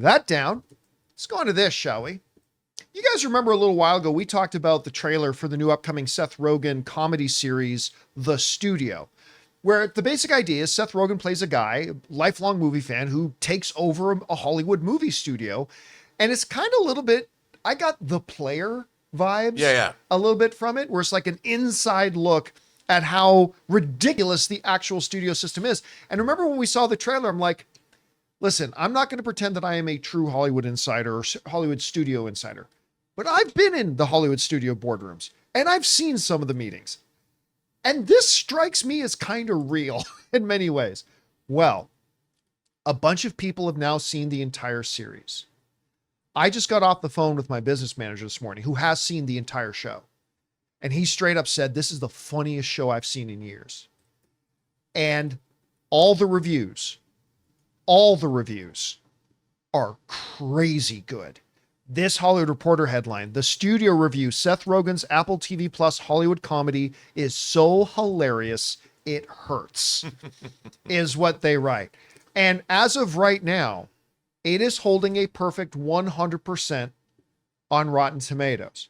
That down. Let's go on to this, shall we? You guys remember a little while ago, we talked about the trailer for the new upcoming Seth Rogen comedy series, The Studio, where the basic idea is Seth Rogen plays a guy, lifelong movie fan, who takes over a Hollywood movie studio. And it's kind of a little bit, I got The Player vibes a little bit from it, where it's like an inside look at how ridiculous the actual studio system is. And remember when we saw the trailer, I'm like, listen, I'm not going to pretend that I am a true Hollywood insider or Hollywood studio insider, but I've been in the Hollywood studio boardrooms and I've seen some of the meetings. And this strikes me as kind of real in many ways. Well, a bunch of people have now seen the entire series. I just got off the phone with my business manager this morning who has seen the entire show. And he straight up said, this is the funniest show I've seen in years. And all the reviews are crazy good. This Hollywood Reporter headline, the studio review, Seth Rogen's Apple TV Plus Hollywood comedy is so hilarious, it hurts, is what they write. And as of right now, it is holding a perfect 100% on Rotten Tomatoes.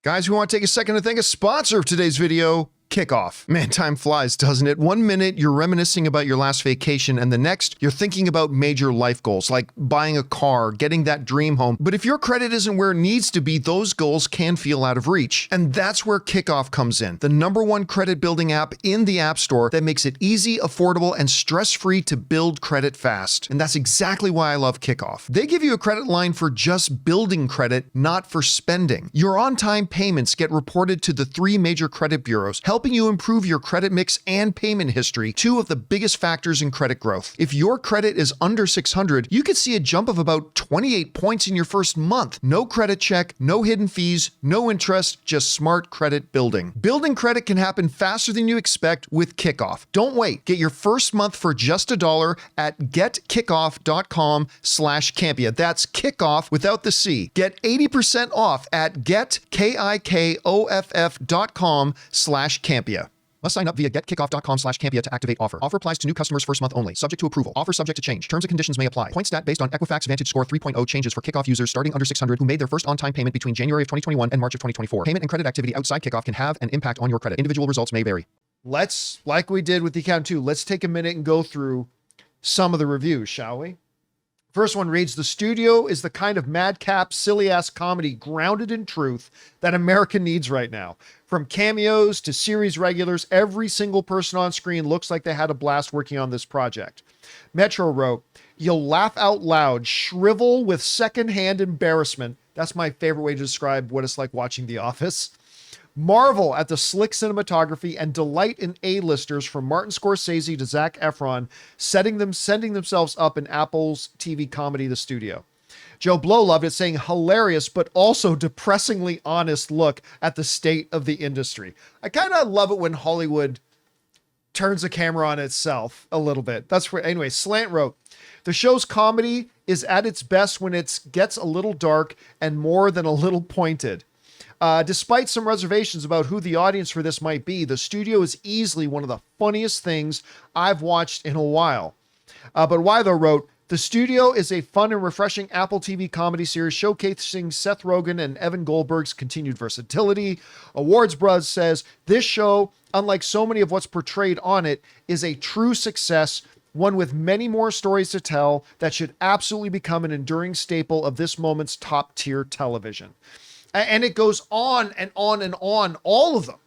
Guys, we want to take a second to thank a sponsor of today's video, Kikoff. Man, time flies, doesn't it? 1 minute, you're reminiscing about your last vacation, and the next, you're thinking about major life goals, like buying a car, getting that dream home. But if your credit isn't where it needs to be, those goals can feel out of reach. And that's where Kikoff comes in, the #1 credit building app in the App Store that makes it easy, affordable, and stress-free to build credit fast. And that's exactly why I love Kikoff. They give you a credit line for just building credit, not for spending. Your on-time payments get reported to the 3 major credit bureaus, helping you improve your credit mix and payment history, 2 of the biggest factors in credit growth. If your credit is under 600, you could see a jump of about 28 points in your first month. No credit check, no hidden fees, no interest, just smart credit building. Building credit can happen faster than you expect with Kikoff. Don't wait. Get your first month for just $1 at getkikoff.com/Campea. That's kickoff without the C. Get 80% off at getkikoff.com/Campea. Must sign up via getkickoff.com/Campea to activate offer. Offer applies to new customers first month only, subject to approval. Offer subject to change. Terms and conditions may apply. Point stat based on Equifax Vantage Score 3.0 changes for Kikoff users starting under 600 who made their first on-time payment between January of 2021 and March of 2024. Payment and credit activity outside Kikoff can have an impact on your credit. Individual results may vary. Let's, like we did with the account 2, let's take a minute and go through some of the reviews, shall we? First one reads, the studio is the kind of madcap, silly-ass comedy grounded in truth that America needs right now. From cameos to series regulars, every single person on screen looks like they had a blast working on this project. Metro wrote, you'll laugh out loud, shrivel with secondhand embarrassment. That's my favorite way to describe what it's like watching The Office. Marvel at the slick cinematography and delight in A-listers from Martin Scorsese to Zac Efron, sending themselves up in Apple's TV comedy, The Studio. Joe Blow loved it, saying hilarious, but also depressingly honest look at the state of the industry. I kind of love it when Hollywood turns the camera on itself a little bit. That's where, anyway, Slant wrote, the show's comedy is at its best when it gets a little dark and more than a little pointed. Despite some reservations about who the audience for this might be, The Studio is easily one of the funniest things I've watched in a while. But Wytho wrote, The Studio is a fun and refreshing Apple TV comedy series showcasing Seth Rogen and Evan Goldberg's continued versatility. Awards Buzz says, this show, unlike so many of what's portrayed on it, is a true success, one with many more stories to tell that should absolutely become an enduring staple of this moment's top-tier television. And it goes on and on and on. All of them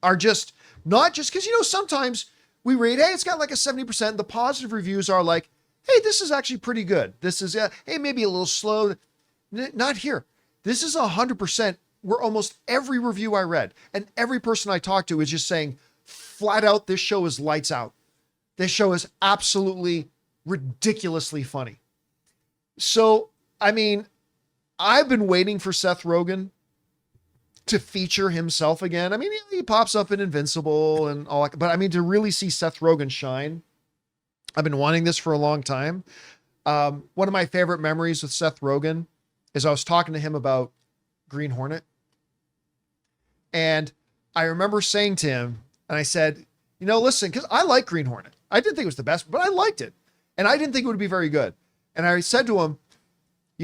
are just not just because, sometimes we read, hey, it's got like a 70%. The positive reviews are like, hey, this is actually pretty good. This is, hey, maybe a little slow. Not here. This is 100% where almost every review I read and every person I talked to is just saying flat out, this show is lights out. This show is absolutely ridiculously funny. So, I mean, I've been waiting for Seth Rogen to feature himself again. I mean, he pops up in Invincible and all that, but I mean, to really see Seth Rogen shine, I've been wanting this for a long time. One of my favorite memories with Seth Rogen is I was talking to him about Green Hornet. And I remember saying to him, and I said, listen, because I like Green Hornet. I didn't think it was the best, but I liked it. And I didn't think it would be very good. And I said to him,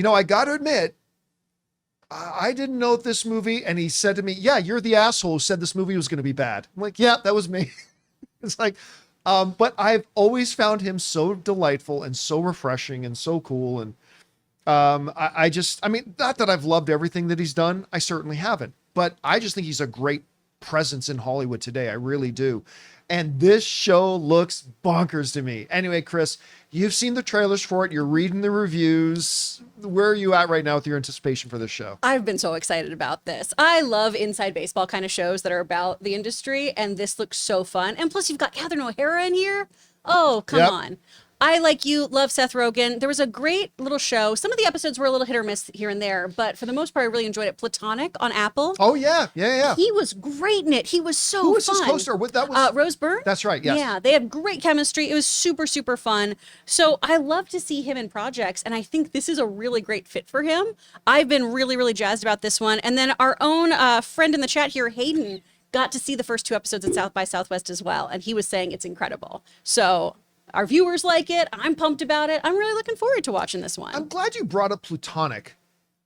I got to admit, I didn't know this movie. And he said to me, yeah, you're the asshole who said this movie was going to be bad. I'm like, yeah, that was me. It's like, but I've always found him so delightful and so refreshing and so cool. And I mean, not that I've loved everything that he's done. I certainly haven't, but I just think he's a great presence in Hollywood today. I really do. And this show looks bonkers to me. Anyway, Chris, you've seen the trailers for it. You're reading the reviews. Where are you at right now with your anticipation for this show? I've been so excited about this. I love inside baseball kind of shows that are about the industry, and this looks so fun. And plus, you've got Catherine O'Hara in here. Oh, come on. I, like you, love Seth Rogen. There was a great little show. Some of the episodes were a little hit or miss here and there, but for the most part, I really enjoyed it. Platonic on Apple. Oh, yeah. He was great in it. He was so fun. Who was his co-star? That was Rose Byrne. That's right, yes. Yeah, they had great chemistry. It was super, super fun. So I love to see him in projects, and I think this is a really great fit for him. I've been really, really jazzed about this one. And then our own friend in the chat here, Hayden, got to see the first 2 episodes at South by Southwest as well, and he was saying it's incredible. So our viewers like it. I'm pumped about it. I'm really looking forward to watching this one. I'm glad you brought up Plutonic,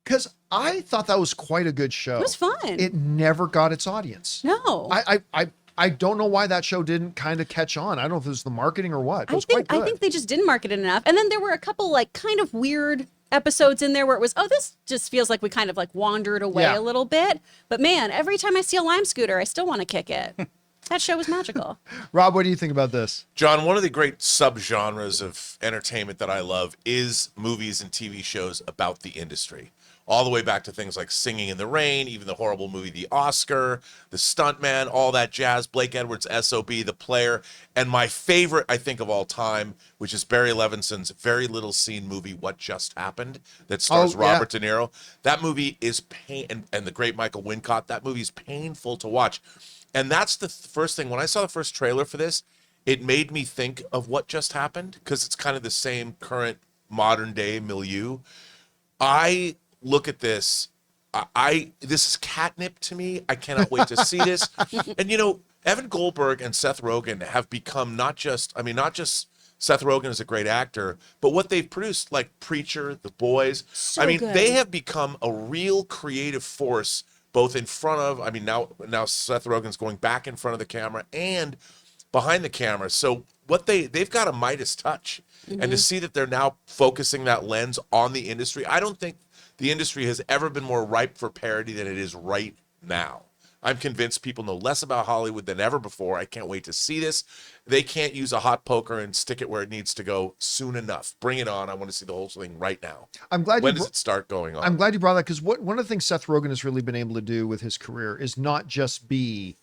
because I thought that was quite a good show. It was fun. It never got its audience. No. I don't know why that show didn't kind of catch on. I don't know if it was the marketing or what. It was quite good. I think they just didn't market it enough. And then there were a couple like kind of weird episodes in there where it was, this just feels like we kind of like wandered away a little bit. But man, every time I see a Lime Scooter, I still want to kick it. That show was magical. Rob, what do you think about this? John, one of the great subgenres of entertainment that I love is movies and TV shows about the industry. All the way back to things like Singing in the Rain, even the horrible movie The Oscar, The Stuntman, all that jazz, Blake Edwards' S.O.B., The Player, and my favorite, I think, of all time, which is Barry Levinson's very little seen movie, What Just Happened, that stars Robert De Niro. That movie is and the great Michael Wincott, that movie is painful to watch. And that's the first thing. When I saw the first trailer for this, it made me think of What Just Happened, because it's kind of the same current modern day milieu. I look at this. This is catnip to me. I cannot wait to see this. And Evan Goldberg and Seth Rogen have become not just Seth Rogen is a great actor, but what they've produced, like Preacher, The Boys, so good. They have become a real creative force, both in front of, now Seth Rogen's going back in front of the camera and behind the camera. So what they've got a Midas touch. Mm-hmm. And to see that they're now focusing that lens on the industry, I don't think the industry has ever been more ripe for parody than it is right now. I'm convinced people know less about Hollywood than ever before. I can't wait to see this. They can't use a hot poker and stick it where it needs to go soon enough. Bring it on. I want to see the whole thing right now. I'm glad. When does it start going on? I'm glad you brought that, because one of the things Seth Rogen has really been able to do with his career is not just be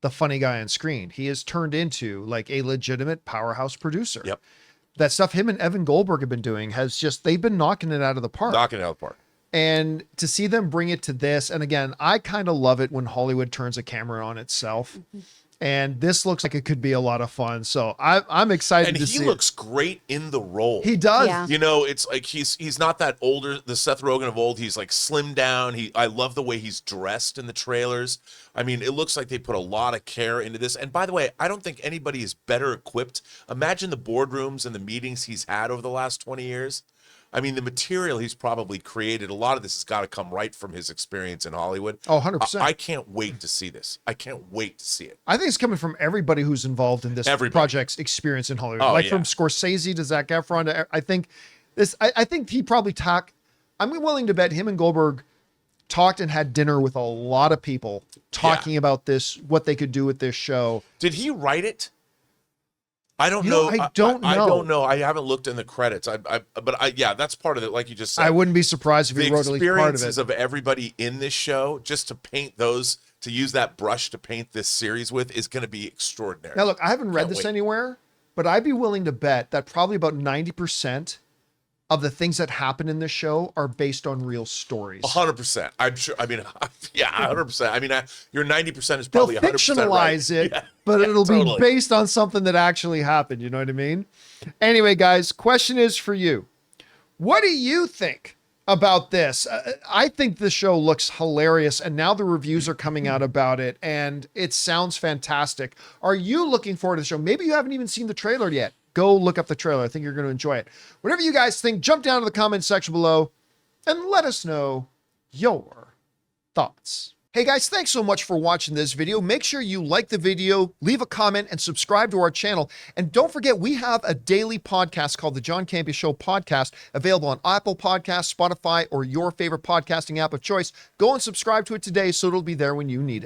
the funny guy on screen. He has turned into like a legitimate powerhouse producer. Yep. That stuff him and Evan Goldberg have been doing they've been knocking it out of the park. And to see them bring it to this, and again, I kind of love it when Hollywood turns a camera on itself. Mm-hmm. And this looks like it could be a lot of fun. So I'm excited to see it. And he looks great in the role. He does. Yeah. It's like he's not that older, the Seth Rogen of old. He's like slimmed down. I love the way he's dressed in the trailers. It looks like they put a lot of care into this. And by the way, I don't think anybody is better equipped. Imagine the boardrooms and the meetings he's had over the last 20 years. The material he's probably created, a lot of this has got to come right from his experience in Hollywood. Oh, 100%. I can't wait to see this. I can't wait to see it. I think it's coming from everybody who's involved in this project's experience in Hollywood. From Scorsese to Zac Efron to, I think he probably I'm willing to bet him and Goldberg talked and had dinner with a lot of people talking about this, what they could do with this show. Did he write it? I don't know. I don't know. I don't know. I haven't looked in the credits. That's part of it. Like you just said, I wouldn't be surprised if he wrote at least part of it. The experiences of everybody in this show, just to paint those, to use that brush to paint this series with, is going to be extraordinary. Now, look, I haven't read this anywhere, but I'd be willing to bet that probably about 90% of the things that happen in this show are based on real stories. 100%. I'm sure. 100%. Your 90% is probably 100% They'll fictionalize it, but it'll be based on something that actually happened. You know what I mean? Anyway, guys, question is for you. What do you think about this? I think the show looks hilarious, and now the reviews are coming out about it, and it sounds fantastic. Are you looking forward to the show? Maybe you haven't even seen the trailer yet. Go look up the trailer. I think you're going to enjoy it. Whatever you guys think, jump down to the comment section below and let us know your thoughts. Hey guys, thanks so much for watching this video. Make sure you like the video, leave a comment, and subscribe to our channel. And don't forget, we have a daily podcast called the John Campea Show podcast, available on Apple Podcasts, Spotify, or your favorite podcasting app of choice. Go and subscribe to it today so it'll be there when you need it.